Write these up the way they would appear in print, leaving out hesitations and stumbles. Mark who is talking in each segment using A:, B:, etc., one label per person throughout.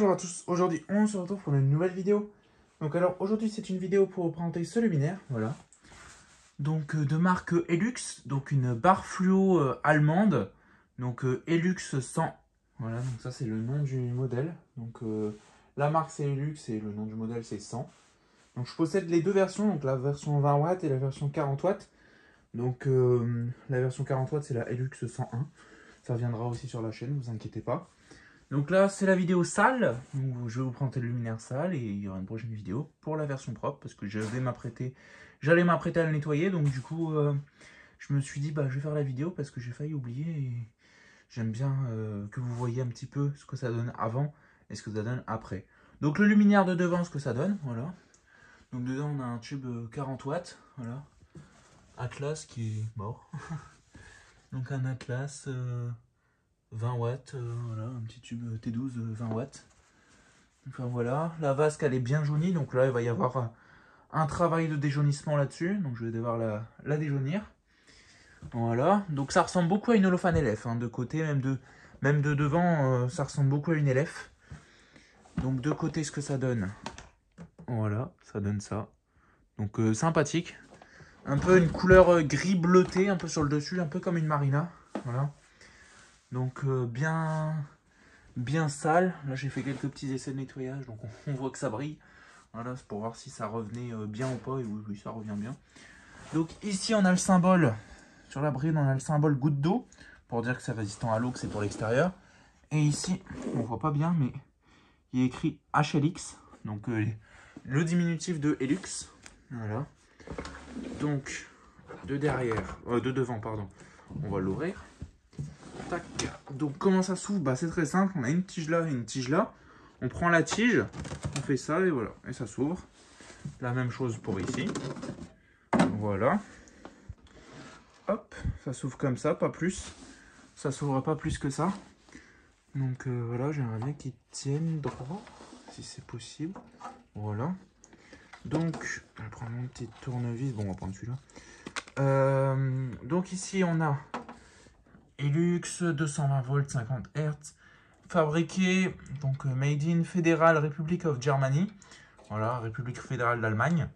A: Bonjour à tous, aujourd'hui on se retrouve pour une nouvelle vidéo. Donc alors aujourd'hui c'est une vidéo pour présenter ce luminaire, voilà. Donc de marque Elux, donc une barre fluo allemande, donc Elux 100. Voilà, donc ça c'est le nom du modèle. Donc la marque c'est Elux et le nom du modèle c'est 100. Donc je possède les deux versions, donc la version 20 watts et la version 40 watts. Donc la version 40 watts c'est la Elux 101. Ça viendra aussi sur la chaîne, vous inquiétez pas. Donc là, c'est la vidéo sale. Donc, je vais vous présenter le luminaire sale et il y aura une prochaine vidéo pour la version propre parce que j'allais m'apprêter à le nettoyer. Donc du coup, je me suis dit, bah, je vais faire la vidéo parce que j'ai failli oublier et j'aime bien que vous voyez un petit peu ce que ça donne avant et ce que ça donne après. Donc le luminaire de devant, ce que ça donne, voilà. Donc dedans, on a un tube 40 watts, voilà. Atlas qui est mort. Donc un Atlas 20 watts, voilà, un petit tube T12 20 watts. Enfin voilà, la vasque elle est bien jaunie, donc là il va y avoir un travail de déjaunissement là-dessus, donc je vais devoir la déjaunir. Voilà, donc ça ressemble beaucoup à une Holophane LF, hein, de côté, même de devant, ça ressemble beaucoup à une LF. Donc de côté ce que ça donne, voilà, ça donne ça. Donc sympathique, un peu une couleur gris bleuté, un peu sur le dessus, un peu comme une Marina, voilà. Donc bien sale. Là j'ai fait quelques petits essais de nettoyage, donc on voit que ça brille. Voilà, c'est pour voir si ça revenait bien ou pas. Et oui, oui, ça revient bien. Donc ici on a le symbole, sur la bride on a le symbole goutte d'eau, pour dire que c'est résistant à l'eau, que c'est pour l'extérieur. Et ici, on voit pas bien, mais il y a écrit HLX, donc le diminutif de Elux. Voilà. Donc de devant, pardon, on va l'ouvrir. Tac. Donc comment ça s'ouvre? Bah, c'est très simple, on a une tige là et une tige là. On prend la tige, on fait ça et voilà, et ça s'ouvre. La même chose pour ici. Voilà. Hop, ça s'ouvre comme ça, pas plus. Ça s'ouvre pas plus que ça. Donc voilà, j'aimerais bien qu'il tienne droit, si c'est possible. Voilà. Donc, je vais prendre mon petit tournevis. Bon, on va prendre celui-là. Donc ici, on a Elux 220 volts 50 Hz. Fabriqué, donc made in Federal Republic of Germany. Voilà, République fédérale d'Allemagne.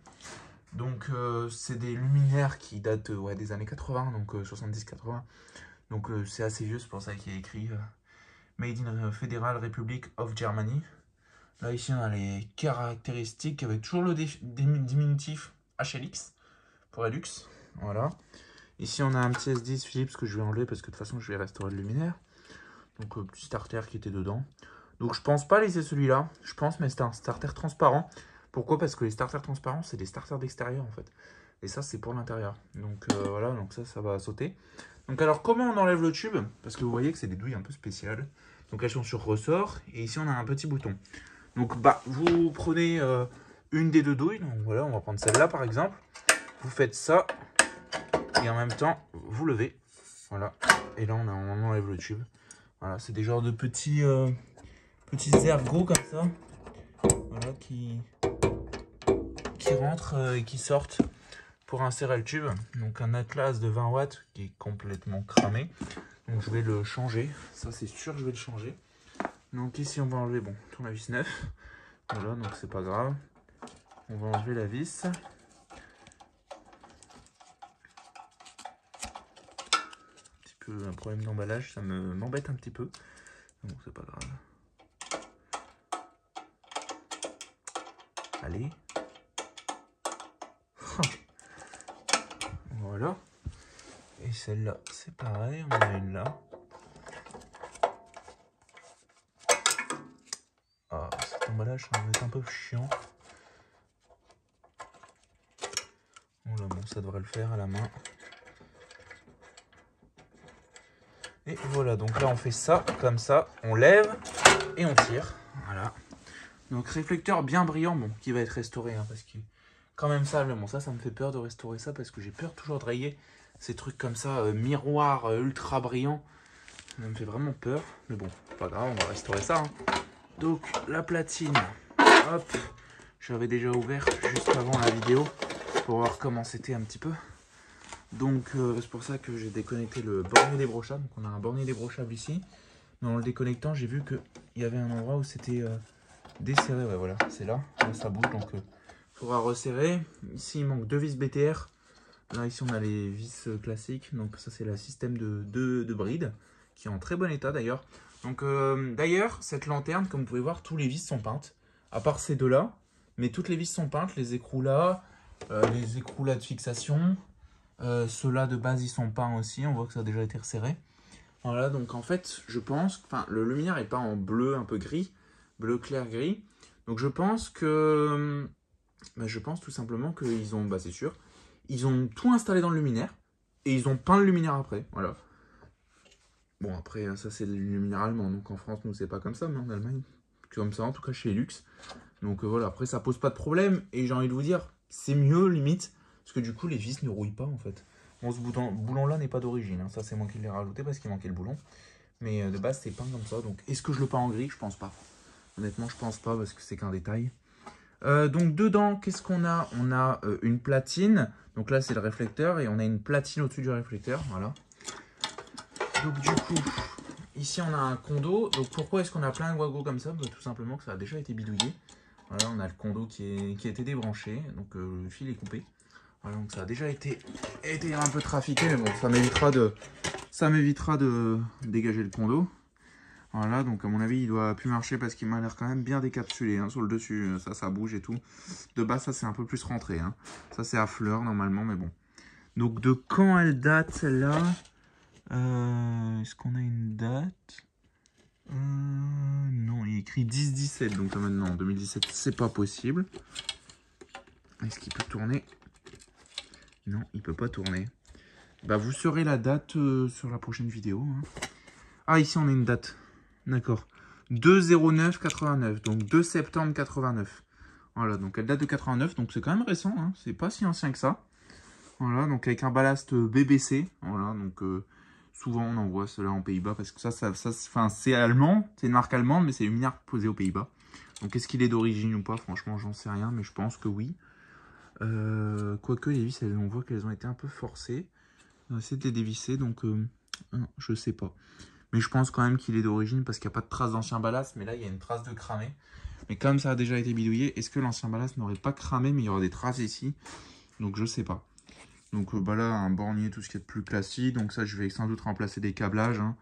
A: Donc c'est des luminaires qui datent ouais, des années 80, donc 70-80. Donc c'est assez vieux, c'est pour ça qu'il y a écrit Made in Federal Republic of Germany. Là ici on a les caractéristiques avec toujours le diminutif HLX pour Elux. Voilà. Ici on a un petit S10 Philips que je vais enlever parce que de toute façon je vais restaurer le luminaire. Donc petit starter qui était dedans. Donc je pense pas laisser celui-là, je pense, mais c'est un starter transparent. Pourquoi? Parce que les starters transparents, c'est des starters d'extérieur en fait. Et ça, c'est pour l'intérieur. Donc voilà, donc ça va sauter. Donc alors, comment on enlève le tube? Parce que vous voyez que c'est des douilles un peu spéciales. Donc elles sont sur ressort. Et ici, on a un petit bouton. Donc bah, vous prenez une des deux douilles. Donc voilà, on va prendre celle-là par exemple. Vous faites ça. Et en même temps, vous levez. Voilà. Et là, on enlève le tube. Voilà, c'est des genres de petits ergots comme ça. Voilà, qui rentrent et qui sortent pour insérer le tube. Donc un Atlas de 20 watts qui est complètement cramé. Donc je vais le changer. Ça c'est sûr, je vais le changer. Donc ici on va enlever, bon, tournevis neuf. Voilà, donc c'est pas grave. On va enlever la vis. Un petit peu un problème d'emballage, ça m'embête un petit peu. Bon, c'est pas grave. Allez. Voilà. Et celle-là, c'est pareil, on en a une là. Ah, cet emballage, ça va être un peu chiant. Voilà, bon, ça devrait le faire à la main. Et voilà, donc là, on fait ça, comme ça. On lève et on tire. Voilà. Donc, réflecteur bien brillant, bon, qui va être restauré, hein, parce que quand même ça, mais bon, ça me fait peur de restaurer ça, parce que j'ai peur toujours de rayer ces trucs comme ça, miroir ultra brillant. Ça me fait vraiment peur, mais bon, pas grave, on va restaurer ça. Hein. Donc, la platine, hop, j'avais déjà ouvert juste avant la vidéo pour voir comment c'était un petit peu. Donc, c'est pour ça que j'ai déconnecté le bornier débrochable. Donc, on a un bornier débrochable ici. Mais en le déconnectant, j'ai vu qu'il y avait un endroit où c'était desserrer. Ouais, voilà, c'est là. Là, ça bouge, donc il faudra resserrer. Ici, il manque 2 vis BTR. Là, ici, on a les vis classiques. Donc, ça, c'est le système de bride, qui est en très bon état, d'ailleurs. Donc, d'ailleurs, cette lanterne, comme vous pouvez voir, tous les vis sont peintes. À part ces deux-là. Mais toutes les vis sont peintes. Les écrous là, les écrous là de fixation. Ceux-là, de base, ils sont peints aussi. On voit que ça a déjà été resserré. Voilà, donc en fait, je pense... Enfin, le luminaire est peint en bleu un peu gris. Bleu clair gris. Donc, je pense que... je pense tout simplement qu'ils ont... c'est sûr. Ils ont tout installé dans le luminaire. Et ils ont peint le luminaire après. Voilà. Bon, après, ça, c'est le luminaire allemand. Donc, en France, nous, c'est pas comme ça. Mais en Allemagne, comme ça, en tout cas, chez Lux. Donc, voilà. Après, ça pose pas de problème. Et j'ai envie de vous dire, c'est mieux, limite. Parce que du coup, les vis ne rouillent pas, en fait. Bon, ce boulon-là n'est pas d'origine. Hein. Ça, c'est moi qui l'ai rajouté parce qu'il manquait le boulon. Mais de base, c'est peint comme ça. Donc, est-ce que je le peins en gris? Je pense pas. Honnêtement, je pense pas parce que c'est qu'un détail. Donc, dedans, qu'est-ce qu'on a? On a une platine. Donc là, c'est le réflecteur. Et on a une platine au-dessus du réflecteur. Voilà. Donc, du coup, ici, on a un condo. Donc, pourquoi est-ce qu'on a plein de wago comme ça? Tout simplement que ça a déjà été bidouillé. Voilà, on a le condo qui a été débranché. Donc, le fil est coupé. Voilà, donc ça a déjà été un peu trafiqué, mais bon, ça m'évitera de dégager le condo. Voilà, donc à mon avis, il doit plus marcher parce qu'il m'a l'air quand même bien décapsulé. Hein, sur le dessus, ça bouge et tout. De bas, ça c'est un peu plus rentré. Hein. Ça c'est à fleur normalement, mais bon. Donc de quand elle date celle-là? Est-ce qu'on a une date? Non, il est écrit 10-17, donc là maintenant en 2017, c'est pas possible. Est-ce qu'il peut tourner? Non, il peut pas tourner. Vous saurez la date sur la prochaine vidéo. Hein. Ah, ici, on a une date. D'accord. 2/09/89. Donc, 2 septembre 89. Voilà, donc elle date de 89. Donc, c'est quand même récent. Hein. C'est pas si ancien que ça. Voilà, donc avec un ballast BBC. Voilà, donc souvent, on envoie cela en Pays-Bas. Parce que ça c'est allemand. C'est une marque allemande, mais c'est une marque posée aux Pays-Bas. Donc, est-ce qu'il est d'origine ou pas? Franchement, j'en sais rien. Mais je pense que oui. Quoique les vis, on voit qu'elles ont été un peu forcées. C'était dévissé, donc je sais pas. Mais je pense quand même qu'il est d'origine parce qu'il n'y a pas de trace d'ancien ballast. Mais là, il y a une trace de cramé. Mais comme ça a déjà été bidouillé, est-ce que l'ancien ballast n'aurait pas cramé, mais il y aura des traces ici? Donc je sais pas. Donc là, un bornier, tout ce qui est de plus classique. Donc ça, je vais sans doute remplacer des câblages. Hein.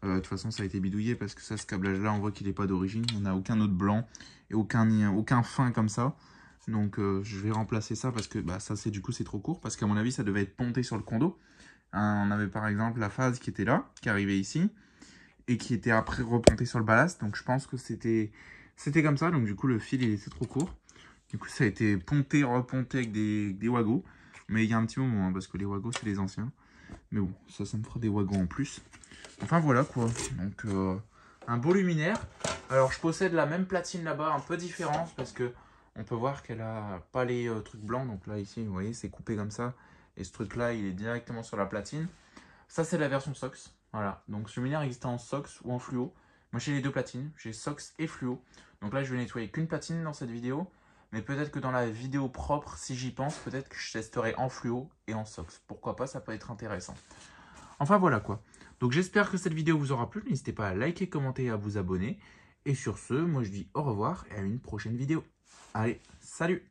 A: De toute façon, ça a été bidouillé parce que ça, ce câblage-là, on voit qu'il n'est pas d'origine. On n'a aucun autre blanc et aucun fin comme ça. Donc je vais remplacer ça parce que ça c'est du coup c'est trop court parce qu'à mon avis ça devait être ponté sur le condo. On avait par exemple la phase qui était là, qui arrivait ici et qui était après repontée sur le ballast. Donc je pense que c'était comme ça. Donc du coup le fil il était trop court. Du coup ça a été ponté, reponté avec des wagos. Mais il y a un petit moment hein, parce que les wagos c'est les anciens. Mais bon ça me fera des wagos en plus. Enfin voilà quoi. Donc un beau luminaire. Alors je possède la même platine là-bas, un peu différente parce que on peut voir qu'elle a pas les trucs blancs. Donc là, ici, vous voyez, c'est coupé comme ça. Et ce truc-là, il est directement sur la platine. Ça, c'est la version SOX. Voilà. Donc ce luminaire existe en SOX ou en fluo. Moi, j'ai les deux platines. J'ai SOX et fluo. Donc là, je vais nettoyer qu'une platine dans cette vidéo. Mais peut-être que dans la vidéo propre, si j'y pense, peut-être que je testerai en fluo et en SOX. Pourquoi pas, ça peut être intéressant. Enfin, voilà quoi. Donc j'espère que cette vidéo vous aura plu. N'hésitez pas à liker, commenter et à vous abonner. Et sur ce, moi, je dis au revoir et à une prochaine vidéo. Allez, salut!